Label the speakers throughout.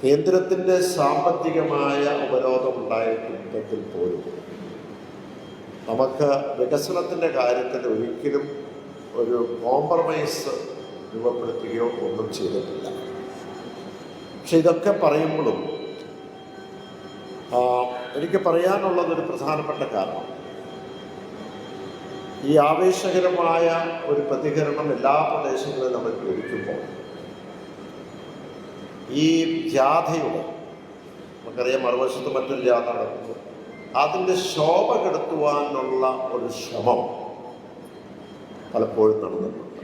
Speaker 1: കേന്ദ്രത്തിൻ്റെ സാമ്പത്തികമായ ഉപരോധം ഉണ്ടായിട്ടുണ്ടെങ്കിൽ പോലും നമുക്ക് വികസനത്തിൻ്റെ കാര്യത്തിൽ ഒരിക്കലും ഒരു കോംപ്രമൈസ് രൂപപ്പെടുത്തുകയോ ഒന്നും ചെയ്തിട്ടില്ല. പക്ഷെ ഇതൊക്കെ പറയുമ്പോഴും എനിക്ക് പറയാനുള്ളതൊരു പ്രധാനപ്പെട്ട കാരണം, ഈ ആവേശകരമായ ഒരു പ്രതികരണം എല്ലാ പ്രദേശങ്ങളിലും നമ്മൾ ലഭിക്കുമ്പോൾ ഈ ജാഥയുടെ, നമുക്കറിയാം മറുവശത്ത് മറ്റൊരു ജാഥ നടക്കുന്നു, അതിൻ്റെ ശോഭ കെടുത്തുവാനുള്ള ഒരു ശ്രമം പലപ്പോഴും നടന്നിട്ടുണ്ട്.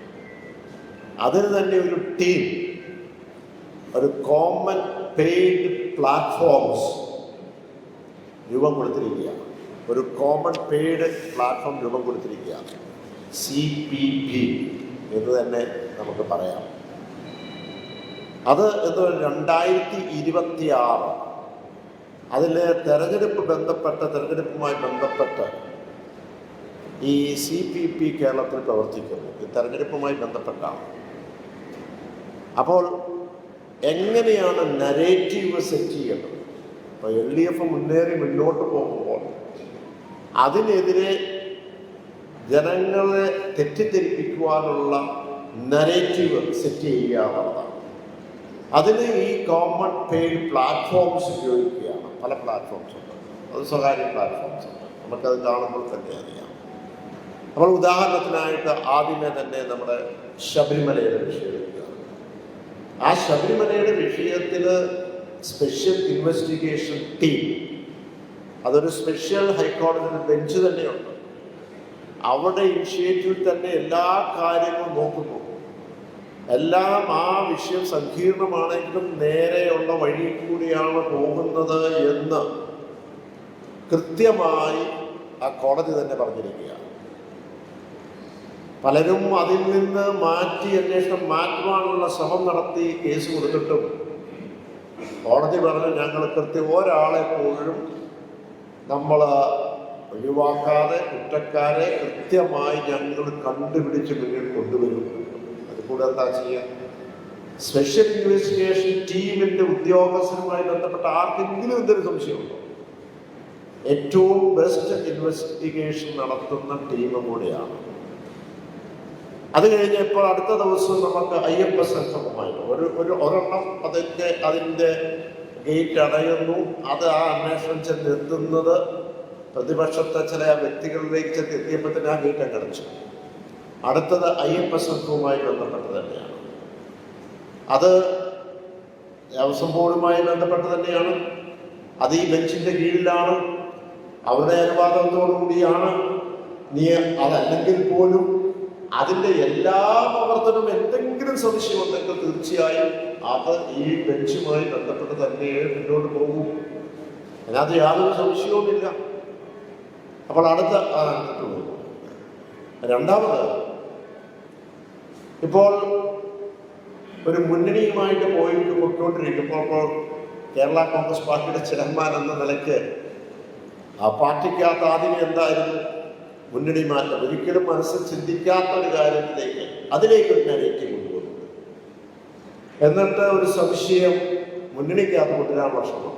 Speaker 1: അതിന് തന്നെ ഒരു ടീം, ഒരു കോമൺ പെയ്ഡ് പ്ലാറ്റ്ഫോംസ് രൂപം കൊടുത്തിരിക്കുകയാണ്. ഒരു കോമൺ പെയ്ഡ് പ്ലാറ്റ്ഫോം രൂപം കൊടുത്തിരിക്കുകയാണ്, CPP എന്ന് തന്നെ നമുക്ക് പറയാം. അത് 2026 അതിൽ തെരഞ്ഞെടുപ്പുമായി ബന്ധപ്പെട്ട് ഈ CPP കേരളത്തിൽ പ്രവർത്തിക്കുന്നു. ഈ തെരഞ്ഞെടുപ്പുമായി ബന്ധപ്പെട്ടാണ്. അപ്പോൾ എങ്ങനെയാണ് നരേറ്റീവ് സെറ്റ് ചെയ്യേണ്ടത്? ഇപ്പോൾ LDF മുന്നേറി മുന്നോട്ട് പോകുമ്പോൾ അതിനെതിരെ ജനങ്ങളെ തെറ്റിദ്ധരിപ്പിക്കുവാനുള്ള നരേറ്റീവ് സെറ്റ് ചെയ്യുക എന്നുള്ളതാണ്. അതിന് ഈ കോമൺ പെയ്ഡ് പ്ലാറ്റ്ഫോംസ് ഉപയോഗിക്കുകയാണ്. പല പ്ലാറ്റ്ഫോംസ് ഉണ്ട്, അത് സ്വകാര്യ പ്ലാറ്റ്ഫോംസ് ഉണ്ട്, നമുക്കത് കാണുമ്പോൾ തന്നെ അറിയാം. നമ്മൾ ഉദാഹരണത്തിനായിട്ട് ആദ്യമേ തന്നെ നമ്മുടെ ശബരിമലയുടെ വിഷയം എടുക്കുക. ആ ശബരിമലയുടെ വിഷയത്തിൽ സ്പെഷ്യൽ ഇൻവെസ്റ്റിഗേഷൻ ടീം, അതൊരു സ്പെഷ്യൽ ഹൈക്കോടതി ബെഞ്ച് തന്നെയുണ്ട്. അവിടെ ഇനിഷ്യേറ്റീവിൽ തന്നെ എല്ലാ കാര്യങ്ങളും നോക്കുന്നു. എല്ലാം ആ വിഷയം സങ്കീർണമാണെങ്കിലും നേരെയുള്ള വഴിയിൽ കൂടിയാണ് പോകുന്നത് എന്ന് കൃത്യമായി ആ കോടതി തന്നെ പറഞ്ഞിരിക്കുകയാണ്. പലരും അതിൽ നിന്ന് മാറ്റി അന്വേഷണം മാറ്റുവാനുള്ള ശ്രമം നടത്തി കേസ് കൊടുത്തിട്ടും കോടതി പറഞ്ഞു ഞങ്ങൾ ഒരാളെ പോലും നമ്മൾ ഒഴിവാക്കാതെ കുറ്റക്കാരെ കൃത്യമായി ഞങ്ങൾ കണ്ടുപിടിച്ച് മുന്നിൽ കൊണ്ടുവരും. അതുകൂടെ എന്താ ചെയ്യുക? സ്പെഷ്യൽ ഇൻവെസ്റ്റിഗേഷൻ ടീമിൻ്റെ ഉദ്യോഗസ്ഥരുമായി ബന്ധപ്പെട്ട ആർക്കെങ്കിലും എന്തൊരു സംശയമുണ്ടോ? ഏറ്റവും ബെസ്റ്റ് ഇൻവെസ്റ്റിഗേഷൻ നടത്തുന്ന ടീമും കൂടെയാണ്. അത് കഴിഞ്ഞപ്പോൾ അടുത്ത ദിവസം നമുക്ക് അയ്യപ്പ സംഗമമായിട്ട് ഒരെണ്ണം അതിൻ്റെ ഗേറ്റ് അടയുന്നു. അത് ആ അന്വേഷണം ചെന്നെത്തുന്നത് പ്രതിപക്ഷത്തെ ചില വ്യക്തികളിലേക്ക് എത്തിയപ്പോൾ തന്നെ ആ ഗേറ്റ് അടച്ചു. അടുത്തത് അയ്യപ്പ സംഘവുമായി ബന്ധപ്പെട്ട് തന്നെയാണ്. അത് ദേവസ്വം ബോർഡുമായി ബന്ധപ്പെട്ട് തന്നെയാണ്. അത് ഈ ബെഞ്ചിൻ്റെ കീഴിലാണ്, അവരുടെ അനുവാദത്തോടു കൂടിയാണ്. അതല്ലെങ്കിൽ പോലും അതിൻ്റെ എല്ലാ പ്രവർത്തനവും എന്തെങ്കിലും സംശയമുണ്ടെങ്കിൽ തീർച്ചയായും അത് ഈ ബെഞ്ചുമായി ബന്ധപ്പെട്ട് തന്നെ മുന്നോട്ട് പോകും. അതിനകത്ത് യാതൊരു സംശയവുമില്ല. അപ്പോൾ രണ്ടാമത്, ഇപ്പോൾ ഒരു മുന്നണിയുമായിട്ട് പൊയ്ക്കൊണ്ടിരിക്കുമ്പോൾ കേരള കോൺഗ്രസ് പാർട്ടിയുടെ ചെയർമാൻ എന്ന നിലയ്ക്ക് ആ പാർട്ടിക്കകത്ത് ആദ്യമേ എന്തായിരുന്നു? മുന്നണി മാറ്റം. ഒരിക്കലും മനസ്സിൽ ചിന്തിക്കാത്ത ഒരു കാര്യത്തിലേക്ക് അതിലേക്കൊരു നരേറ്റീവ് കൊണ്ടുവന്നു. എന്നിട്ട് ഒരു സംശയം മുന്നണിക്കകത്ത് കൊണ്ടുവരാനുള്ള ശ്രമം.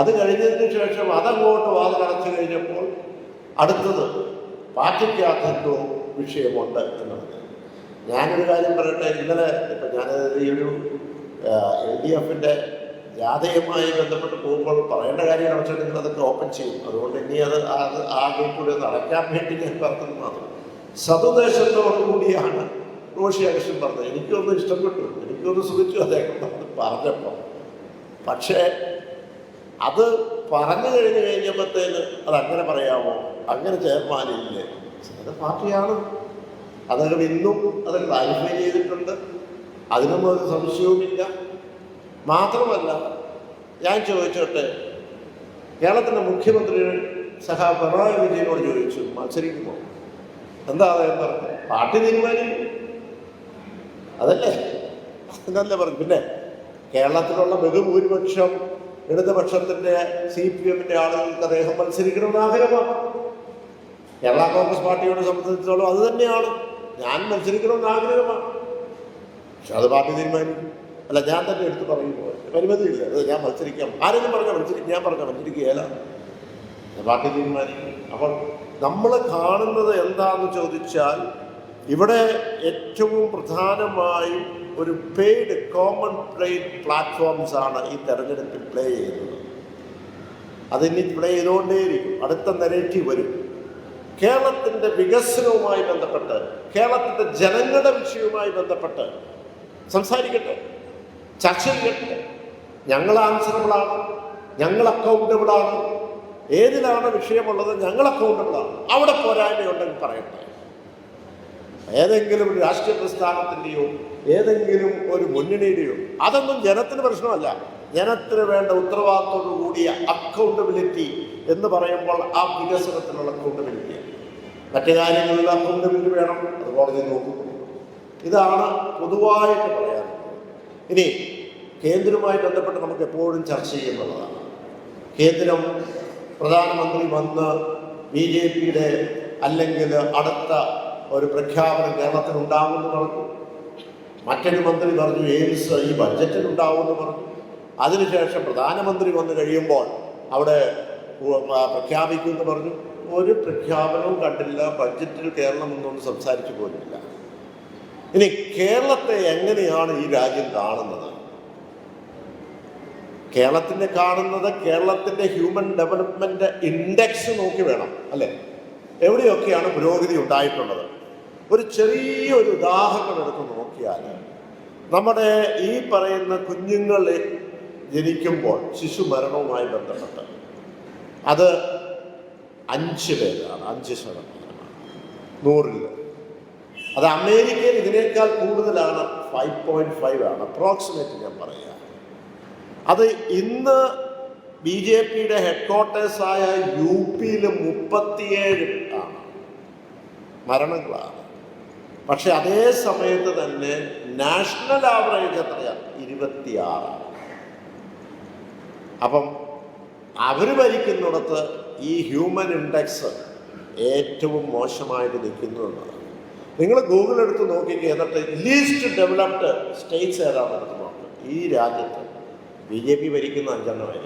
Speaker 1: അത് കഴിഞ്ഞതിന് ശേഷം അതങ്ങോട്ട് വാതിലടച്ചു കഴിഞ്ഞപ്പോൾ അടുത്തത് പാർട്ടിക്കകത്ത് എന്തോ വിഷയമുണ്ട് എന്നുള്ളത്. ഞാനൊരു കാര്യം പറയട്ടെ. ഇന്നലെ ഇപ്പം ഞാനത് ഈ ഒരു LDFൻ്റെ ജാഥയുമായി ബന്ധപ്പെട്ട് പോകുമ്പോൾ പറയേണ്ട കാര്യങ്ങൾ വെച്ചാൽ നിങ്ങൾ അതൊക്കെ ഓപ്പൺ ചെയ്യും. അതുകൊണ്ട് ഇനി അത് ആകെ കൂടി ഒന്ന് അടയ്ക്കാൻ വേണ്ടി ഞാൻ പറഞ്ഞത് മാത്രം. സതുദ്ദേശത്തോടു കൂടിയാണ് റോഷി അഗസ്റ്റിൻ പറഞ്ഞത്. എനിക്കൊന്ന് ഇഷ്ടപ്പെട്ടു, എനിക്കൊന്ന് സുഖിച്ചു അദ്ദേഹം പറഞ്ഞപ്പോൾ. പക്ഷേ അത് പറഞ്ഞു കഴിഞ്ഞപ്പോഴത്തേന് അതങ്ങനെ പറയാമോ? അങ്ങനെ ചെയർമാനില്ലേ? അത് പാർട്ടിയാണ്. അദ്ദേഹം ഇന്നും അത് ക്ലാരിഫൈ ചെയ്തിട്ടുണ്ട്. അതിനൊന്നും ഒരു സംശയവുമില്ല. മാത്രമല്ല, ഞാൻ ചോദിച്ചോട്ടെ, കേരളത്തിൻ്റെ മുഖ്യമന്ത്രി സഖാവ് പിണറായി വിജയനോട് ചോദിച്ചു, മത്സരിക്കുമോ? എന്താ അദ്ദേഹം പറഞ്ഞു? പാർട്ടി തീരുമാനിക്കും. അതല്ലേ എന്നല്ലേ പറഞ്ഞു. പിന്നെ കേരളത്തിലുള്ള ബഹുഭൂരിപക്ഷം ഇടതുപക്ഷത്തിൻ്റെ CPMൻ്റെ ആളുകൾക്ക് അദ്ദേഹം മത്സരിക്കണമെന്ന് ആഗ്രഹമാണ്. കേരള കോൺഗ്രസ് പാർട്ടിയോട് സംബന്ധിച്ചിടത്തോളം അത് തന്നെയാണ്. ഞാൻ മത്സരിക്കണമെന്ന് ആഗ്രഹമാണ്. പക്ഷെ അത് പാർട്ടി തീരുമാനിക്കും. അല്ല, ഞാൻ തന്നെ എടുത്ത് പറയുമ്പോൾ പരിമിതിയില്ല. അത് ഞാൻ മത്സരിക്കാം, ആരെങ്കിലും പറഞ്ഞാൽ മത്സരിക്കും, ഞാൻ പറഞ്ഞാൽ മത്സരിക്കുകയില്ല, പാർട്ടി തീരുമാനിക്കും. അപ്പോൾ നമ്മൾ കാണുന്നത് എന്താണെന്ന് ചോദിച്ചാൽ, ഇവിടെ ഏറ്റവും പ്രധാനമായും ഒരു പെയ്ഡ് കോമൺ പ്ലാറ്റ്ഫോംസ് ആണ് ഈ തെരഞ്ഞെടുപ്പിൽ പ്ലേ ചെയ്യുന്നത്. അതിനി പ്ലേ ചെയ്തുകൊണ്ടേയിരിക്കും. അടുത്ത നെഗറ്റീവ് വരും. കേരളത്തിൻ്റെ വികസനവുമായി ബന്ധപ്പെട്ട്, കേരളത്തിൻ്റെ ജനങ്ങളുടെ വിഷയവുമായി ബന്ധപ്പെട്ട് സംസാരിക്കട്ടെ, ചർച്ച ചെയ്യട്ടെ. ഞങ്ങൾ ആൻസറബിളാണ്, ഞങ്ങൾ അക്കൗണ്ടബിളാണ്. ഏതിലാണ് വിഷയമുള്ളത് ഞങ്ങൾ അക്കൗണ്ടബിളാണ്. അവിടെ പോരായ്മയുണ്ടെങ്കിൽ പറയട്ടെ. ഏതെങ്കിലും ഒരു രാഷ്ട്രീയ പ്രസ്ഥാനത്തിൻ്റെയോ ഏതെങ്കിലും ഒരു മുന്നണിയുടെയോ അതൊന്നും ജനത്തിന് പ്രശ്നമല്ല. ജനത്തിന് വേണ്ട ഉത്തരവാദിത്തോടു കൂടിയ അക്കൗണ്ടബിലിറ്റി എന്ന് പറയുമ്പോൾ ആ വികസനത്തിനുള്ള അക്കൗണ്ടബിലിറ്റി, മറ്റു കാര്യങ്ങളിൽ അക്കൗണ്ടബിലിറ്റി വേണം, അത് കോടതി നോക്കുന്നു. ഇതാണ് പൊതുവായിട്ട് പറയാനുള്ളത്. ഇനി കേന്ദ്രവുമായി ബന്ധപ്പെട്ട് നമുക്ക് എപ്പോഴും ചർച്ച ചെയ്യുന്നുള്ളതാണ്. കേന്ദ്രം പ്രധാനമന്ത്രി വന്ന് BJPയുടെ അല്ലെങ്കിൽ അടുത്ത ഒരു പ്രഖ്യാപനം കേരളത്തിൽ ഉണ്ടാകുമെന്ന് പറഞ്ഞു. മറ്റൊരു മന്ത്രി പറഞ്ഞു എയിംസ് ഈ ബഡ്ജറ്റിൽ ഉണ്ടാവുമെന്ന് പറഞ്ഞു. അതിനുശേഷം പ്രധാനമന്ത്രി വന്നു കഴിയുമ്പോൾ അവിടെ പ്രഖ്യാപിക്കുമെന്ന് പറഞ്ഞു. ഒരു പ്രഖ്യാപനവും കണ്ടില്ല. ബഡ്ജറ്റിൽ കേരളം ഒന്നും സംസാരിച്ചു പോലുമില്ല. ഇനി കേരളത്തെ എങ്ങനെയാണ് ഈ രാജ്യം കാണുന്നത്? കേരളത്തിൻ്റെ കാണുന്നത് കേരളത്തിൻ്റെ ഹ്യൂമൻ ഡെവലപ്മെൻറ്റ് ഇൻഡെക്സ് നോക്കി വേണം, അല്ലേ? എവിടെയൊക്കെയാണ് പുരോഗതി ഉണ്ടായിട്ടുള്ളത്? ഒരു ചെറിയൊരു ഉദാഹരണം എടുത്ത് നോക്കിയാൽ, നമ്മുടെ ഈ പറയുന്ന കുഞ്ഞുങ്ങൾ ജനിക്കുമ്പോൾ ശിശു മരണവുമായി ബന്ധപ്പെട്ട് അത് 5 പേരാണ്, 5% 100-ൽ. അത് അമേരിക്കയിൽ ഇതിനേക്കാൾ കൂടുതലാണ്, 5.5 ആണ് അപ്രോക്സിമേറ്റ് ഞാൻ പറയുക. അത് ഇന്ന് BJPയുടെ ഹെഡ്ക്വാർട്ടേഴ്സായ UP-ൽ 37 ആണ് മരണങ്ങളാണ്. പക്ഷെ അതേ സമയത്ത് തന്നെ നാഷണൽ ആവറേജ് എത്രയാണ്? 26. അപ്പം അവർ ഭരിക്കുന്നിടത്ത് ഈ ഹ്യൂമൻ ഇൻഡെക്സ് ഏറ്റവും മോശമായിട്ട് നിൽക്കുന്നു എന്നതാണ്. നിങ്ങൾ ഗൂഗിൾ എടുത്ത് നോക്കിക്കുക, എന്നിട്ട് ലീസ്റ്റ് ഡെവലപ്ഡ് സ്റ്റേറ്റ്സ് ഏതാണെന്ന് എടുത്ത് നോക്കുക. ഈ രാജ്യത്ത് BJP ഭരിക്കുന്ന 5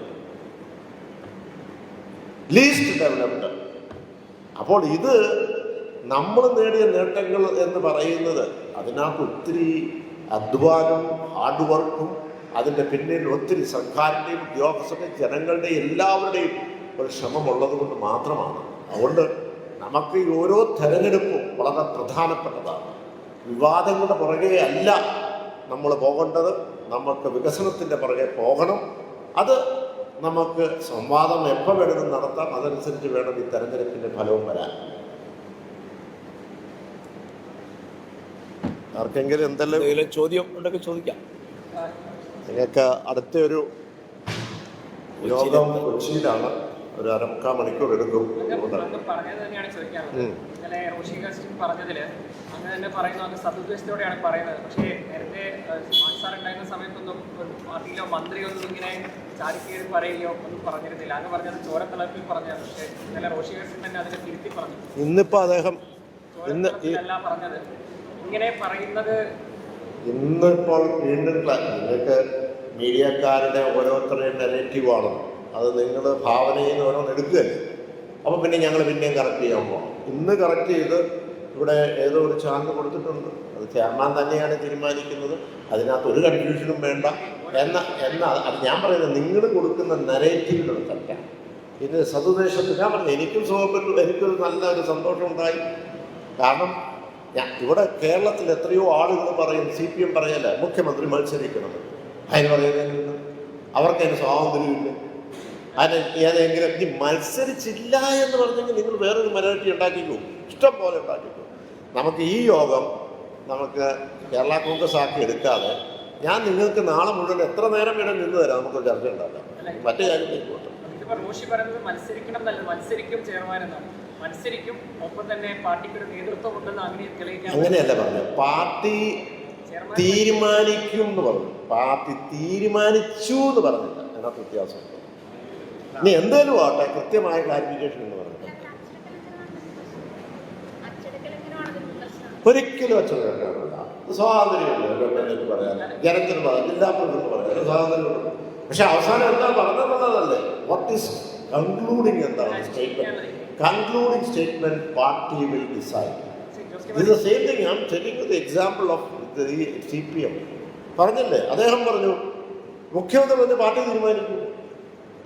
Speaker 1: ലീസ്റ്റ് ഡെവലപ്ഡ്. അപ്പോൾ ഇത് നമ്മൾ നേടിയ നേട്ടങ്ങൾ എന്ന് പറയുന്നത് അതിനകത്ത് ഒത്തിരി അധ്വാനം, ഹാർഡ് വർക്കും അതിൻ്റെ പിന്നിൽ ഒത്തിരി സർക്കാരിൻ്റെയും ഉദ്യോഗസ്ഥരുടെയും ജനങ്ങളുടെയും എല്ലാവരുടെയും ഒരു ശ്രമമുള്ളത് കൊണ്ട് മാത്രമാണ്. അതുകൊണ്ട് നമുക്ക് ഈ ഓരോ തെരഞ്ഞെടുപ്പും വളരെ പ്രധാനപ്പെട്ടതാണ്. വിവാദങ്ങളുടെ പുറകെ അല്ല നമ്മൾ പോകേണ്ടത്, നമുക്ക് വികസനത്തിൻ്റെ പുറകെ പോകണം. അത് നമുക്ക് സംവാദം എപ്പോൾ വേണമെങ്കിലും നടത്താം. അതനുസരിച്ച് വേണം ഈ തെരഞ്ഞെടുപ്പിൻ്റെ ഫലവും വരാൻ. ആർക്കെങ്കിലും എന്തെല്ലാം
Speaker 2: ചോദ്യം ഉണ്ടെങ്കിൽ ചോദിക്കാം.
Speaker 1: നിങ്ങൾക്ക് അടുത്തൊരു യോഗം കൊച്ചിയിലാണ്, ഒരു 1/4 മണിക്കൂർ എടുക്കും.
Speaker 3: പറഞ്ഞത് തന്നെയാണ് ചോദിക്കാറുള്ളത്. ഇന്നലെ റോഷി ഗസ്റ്റിൻ പറഞ്ഞതിൽ അങ്ങനെ തന്നെ പറയുന്നു, അത് സതുദ്ദേശത്തോടെയാണ് പറയുന്നത്. പക്ഷേ നേരത്തെ സാർ ഉണ്ടായിരുന്ന സമയത്തൊന്നും ഒരു പാർട്ടിയിലോ മന്ത്രിയോ ഒന്നും ഇങ്ങനെ ചാടിക്കേറി പറയുകയോ ഒന്നും പറഞ്ഞിരുന്നില്ല. അങ്ങ് പറഞ്ഞത് ചോരത്തിളപ്പിൽ പറഞ്ഞത്. പക്ഷേ ഇന്നലെ റോഷി ഗസ്റ്റിൻ തന്നെ അതിനെ തിരുത്തി പറഞ്ഞു.
Speaker 1: ഇന്നിപ്പോൾ അദ്ദേഹം
Speaker 3: ചോരത്തിളപ്പിലല്ല പറഞ്ഞത്, ഇങ്ങനെ പറയുന്നത്.
Speaker 1: ഇന്നിപ്പോൾ വീണ്ടും നിങ്ങൾക്ക് മീഡിയക്കാരുടെ ഓരോരുത്തരുടെയും നെഗറ്റീവാണ്. അത് നിങ്ങൾ ഭാവനയിൽ നിന്ന് ഓരോന്ന് എടുക്കുകയല്ലേ. അപ്പോൾ പിന്നെ ഞങ്ങൾ പിന്നെയും കറക്റ്റ് ചെയ്യാൻ പോകണം. ഇന്ന് കറക്റ്റ് ചെയ്ത് ഇവിടെ ഏതോ ഒരു ചാനൽ കൊടുത്തിട്ടുണ്ട്. അത് ചെയർമാൻ തന്നെയാണ് തീരുമാനിക്കുന്നത്. അതിനകത്ത് ഒരു കൺഫ്യൂഷനും വേണ്ട അത് ഞാൻ പറയുന്നത് നിങ്ങൾ കൊടുക്കുന്ന നെഗറ്റീവിലുള്ള തെറ്റാണ്. ഇത് സതുദ്ദേശത്തിൽ ഞാൻ പറഞ്ഞു, എനിക്കും സുഖപ്പെട്ടു, എനിക്കൊരു നല്ലൊരു സന്തോഷം ഉണ്ടായി. കാരണം ഇവിടെ കേരളത്തിൽ എത്രയോ ആളുകൾ പറയും, CPM പറയല്ല മുഖ്യമന്ത്രി മത്സരിക്കണത്. അതിന് പറയുന്നതിന് അവർക്കതിന് സ്വാതന്ത്ര്യമില്ല. അതിന് ഏതെങ്കിലും ഇനി മത്സരിച്ചില്ല എന്ന് പറഞ്ഞെങ്കിൽ നിങ്ങൾ വേറൊരു മെജോറിറ്റി ഉണ്ടാക്കിക്കോ, ഇഷ്ടം പോലെ ഉണ്ടാക്കിക്കോ. നമുക്ക് ഈ യോഗം നമുക്ക് കേരള കോൺഗ്രസ് ആക്കി എടുക്കാതെ ഞാൻ നിങ്ങൾക്ക് നാളെ മുഴുവൻ എത്ര നേരം വേണം നിന്ന് തരാം, നമുക്കൊരു ചർച്ച ഉണ്ടാക്കാം. മറ്റു കാര്യത്തിലേക്ക് പോട്ടെ.
Speaker 3: റോഷി പറയുന്നത് മത്സരിക്കണം എന്നല്ല, മത്സരിക്കും ചെയർമാൻ എന്നാണ്. മത്സരിക്കും, ഒപ്പം തന്നെ പാർട്ടിക്ക് ഒരു നേതൃത്വം ഉണ്ടെന്ന് അങ്ങനെ തെളിയിക്കാൻ.
Speaker 1: അങ്ങനെയല്ല പറഞ്ഞത്, പാർട്ടി തീരുമാനിക്കും എന്ന് പറഞ്ഞു. പാർട്ടി തീരുമാനിച്ചു എന്ന് പറഞ്ഞില്ല, അതിനകത്ത് വ്യത്യാസമുണ്ട്. ഇനി എന്തേലും ആട്ടെ, കൃത്യമായ ക്ലാരിഫിക്കേഷൻ എന്ന് പറഞ്ഞു. ഒരിക്കലും അച്ചടക്കമില്ല. സ്വാതന്ത്ര്യമുണ്ട് ഗവൺമെന്റിന് പറയാൻ, ജനത്തിന് പറയാം, ജില്ലാ പ്രസിഡന്റ് പറയാം, സ്വാതന്ത്ര്യമുണ്ട്. പക്ഷെ അവസാനം എന്താ പറഞ്ഞതെന്നുള്ളതല്ലേ, വാട്ട് ഈസ് കൺക്ലൂഡിങ് എന്താണ് statement? Concluding statement party will decide. ഇത് same thing I am telling the example of the CPM. പറഞ്ഞില്ലേ, അദ്ദേഹം പറഞ്ഞു മുഖ്യമന്ത്രി പറഞ്ഞ് പാർട്ടി തീരുമാനിക്കും,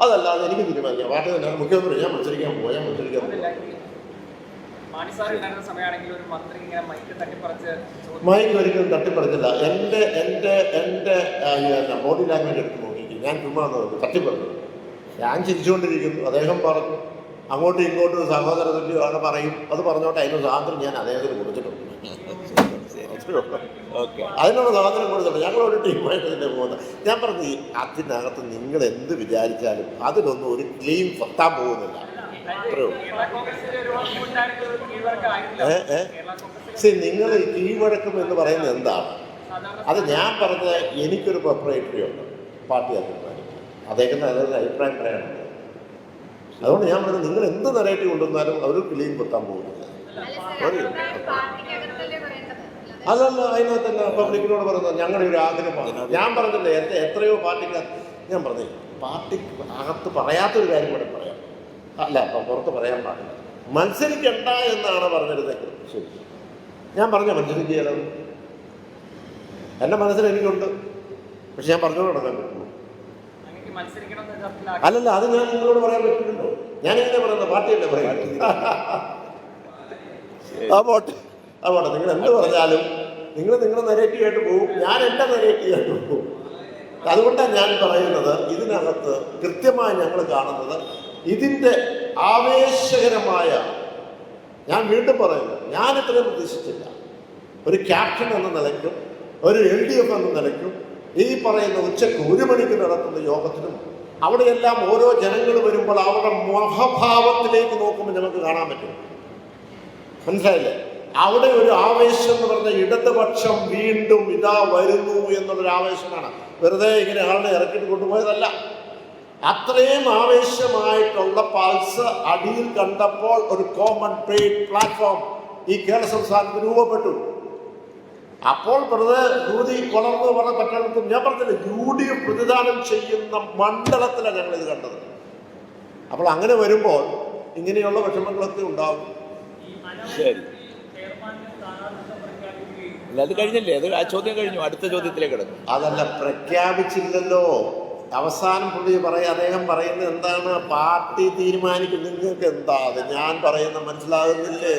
Speaker 1: അതല്ലാതെ എനിക്ക് തീരുമാനിക്കാം, പാർട്ടി തന്നെ മുഖ്യമന്ത്രി ഞാൻ മത്സരിക്കാൻ പോകാം, ഞാൻ മത്സരിക്കാൻ പോകാം. മൈക്ക് ഒരിക്കലും തട്ടിപ്പറിച്ചില്ല. എൻ്റെ ബോഡി ലാംഗ്വേജ് എടുത്ത് നോക്കി, ഞാൻ ചുമ്മാ തട്ടിപ്പറഞ്ഞു. ഞാൻ ചിരിച്ചുകൊണ്ടിരിക്കുന്നു, അദ്ദേഹം പറഞ്ഞു അങ്ങോട്ടും ഇങ്ങോട്ടും സഹോദര തുല്യമാണ് പറയും, അത് പറഞ്ഞോട്ടെ, അതിനുള്ള സ്വാതന്ത്ര്യം ഞാൻ അദ്ദേഹത്തിന് കൊടുത്തിട്ടുണ്ട്. അതിനുള്ള സ്വാതന്ത്ര്യം കൊടുത്തിട്ടുണ്ട്. ഞങ്ങളൊരു ടീമായിട്ട് തന്നെ പോകുന്നത്. ഞാൻ പറഞ്ഞു അതിനകത്ത് നിങ്ങൾ എന്ത് വിചാരിച്ചാലും അതിലൊന്നും ഒരു ക്ലീൻ പത്താൻ പോകുന്നില്ല. നിങ്ങൾ കീഴ്വഴക്കം എന്ന് പറയുന്നത് എന്താണ്? അത് ഞാൻ പറഞ്ഞത് എനിക്കൊരു പ്രൊപ്പറേറ്ററി ഉണ്ട്, പാർട്ടി അഭിപ്രായം, അദ്ദേഹത്തിന് അതൊരു അഭിപ്രായം പറയാനുണ്ട്. അതുകൊണ്ട് ഞാൻ പറഞ്ഞത് നിങ്ങൾ എന്ത് നെറേറ്റീവ് കൊണ്ടുവന്നാലും അവർ ക്ലീൻ കുത്താൻ പോകുന്നില്ല. അതല്ല, അതിനകത്തല്ല പബ്ലിക്കിനോട് പറയുന്നത് ഞങ്ങളുടെ ഒരു ആഗ്രഹമാണ്. ഞാൻ പറഞ്ഞില്ലേ എത്രയോ പാർട്ടിക്കകത്ത് ഞാൻ പറഞ്ഞു, പാർട്ടി അകത്ത് പറയാത്തൊരു കാര്യം കൂടെ പറയാം, അല്ല അപ്പം പുറത്ത് പറയാൻ പാടില്ല. മത്സരിക്കണ്ട എന്നാണ് പറഞ്ഞിരുന്നത്. ശരി, ഞാൻ പറഞ്ഞ മത്സരിക്കുകയാണ്, എൻ്റെ മനസ്സിൽ എനിക്കുണ്ട്, പക്ഷെ ഞാൻ പറഞ്ഞോട് നടക്കാൻ പറ്റുള്ളൂ. അല്ലല്ല, അത് ഞാൻ നിങ്ങളോട് പറയാൻ പറ്റില്ലല്ലോ. ഞാൻ എങ്ങനെ പറയുന്നത്, പാർട്ടിയല്ലേ പറയുന്നത്. ആ പോട്ടെ. നിങ്ങൾ എന്ത് പറഞ്ഞാലും നിങ്ങൾ നിങ്ങളുടെ നെഗറ്റീവായിട്ട് പോകും, ഞാൻ എൻ്റെ നെഗറ്റീവായിട്ട് പോകും. അതുകൊണ്ടാണ് ഞാൻ പറയുന്നത്, ഇതിനകത്ത് കൃത്യമായി ഞങ്ങൾ കാണുന്നത് ഇതിൻ്റെ ആവേശകരമായ, ഞാൻ വീണ്ടും പറയുന്നു, ഞാൻ ഇത്രയും പ്രതീക്ഷിച്ചില്ല. ഒരു ക്യാപ്റ്റൻ എന്ന നിലയ്ക്കും ഒരു LDF എന്ന നിലയ്ക്കും ഈ പറയുന്ന ഉച്ചയ്ക്ക് 1 മണിക്ക് നടക്കുന്ന യോഗത്തിനും അവിടെയെല്ലാം ഓരോ ജനങ്ങൾ വരുമ്പോൾ അവരുടെ മുഖഭാവത്തിലേക്ക് നോക്കുമ്പോൾ നമുക്ക് കാണാൻ പറ്റും. മനസ്സിലായില്ലേ? അവിടെ ഒരു ആവേശം എന്ന് പറഞ്ഞ ഇടതുപക്ഷം വീണ്ടും ഇതാ വരുന്നു എന്നുള്ളൊരു ആവേശമാണ്. വെറുതെ ഇങ്ങനെ ആളിനെ ഇറക്കിയിട്ട് കൊണ്ടുപോയതല്ല. അത്രയും ആവേശമായിട്ടുള്ള പൾസ് അടിയിൽ കണ്ടപ്പോൾ ഒരു കോമൺ പ്ലാറ്റ്ഫോം ഈ കേരള സംസ്ഥാനത്ത് രൂപപ്പെട്ടു. അപ്പോൾ വെറുതെ യൂതി വളർന്നു പറഞ്ഞ പറ്റാത്ത ഞാൻ പറഞ്ഞില്ല, UDF പ്രതിദാനം ചെയ്യുന്ന മണ്ഡലത്തിലാണ് ഞങ്ങളിത് കണ്ടത്. അപ്പോൾ അങ്ങനെ വരുമ്പോൾ ഇങ്ങനെയുള്ള വിഷമങ്ങളൊക്കെ ഉണ്ടാകും.
Speaker 2: ശരി, അത് കഴിഞ്ഞല്ലേ, അത് ആ ചോദ്യം കഴിഞ്ഞു, അടുത്ത ചോദ്യത്തിലേക്ക് കിടക്കും.
Speaker 1: അതല്ല, പ്രഖ്യാപിച്ചില്ലല്ലോ. അവസാനം പുള്ളി അദ്ദേഹം പറയുന്നത് എന്താണ്, പാർട്ടി തീരുമാനിക്കും. നിങ്ങൾക്ക് എന്താ അത് ഞാൻ പറയുന്ന മനസ്സിലാകുന്നില്ലേ?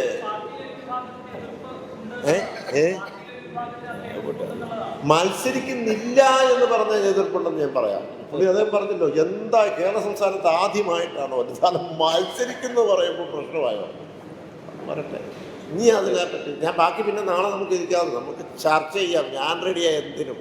Speaker 1: മത്സരിക്കുന്നില്ല എന്ന് പറഞ്ഞ എതിർപ്പുണ്ടെന്ന് ഞാൻ പറയാം. പുള്ളി അദ്ദേഹം പറഞ്ഞല്ലോ, എന്താ കേരള സംസ്ഥാനത്ത് ആദ്യമായിട്ടാണോ അവസാനം മത്സരിക്കുന്നു പറയുമ്പോൾ പ്രശ്നമായോ? വരട്ടെ, ഇനി അതിനെപ്പറ്റി ഞാൻ ബാക്കി പിന്നെ നാളെ നമുക്ക് ഇരിക്കാതെ നമുക്ക് ചർച്ച ചെയ്യാം. ഞാൻ റെഡിയായ എന്തിനും.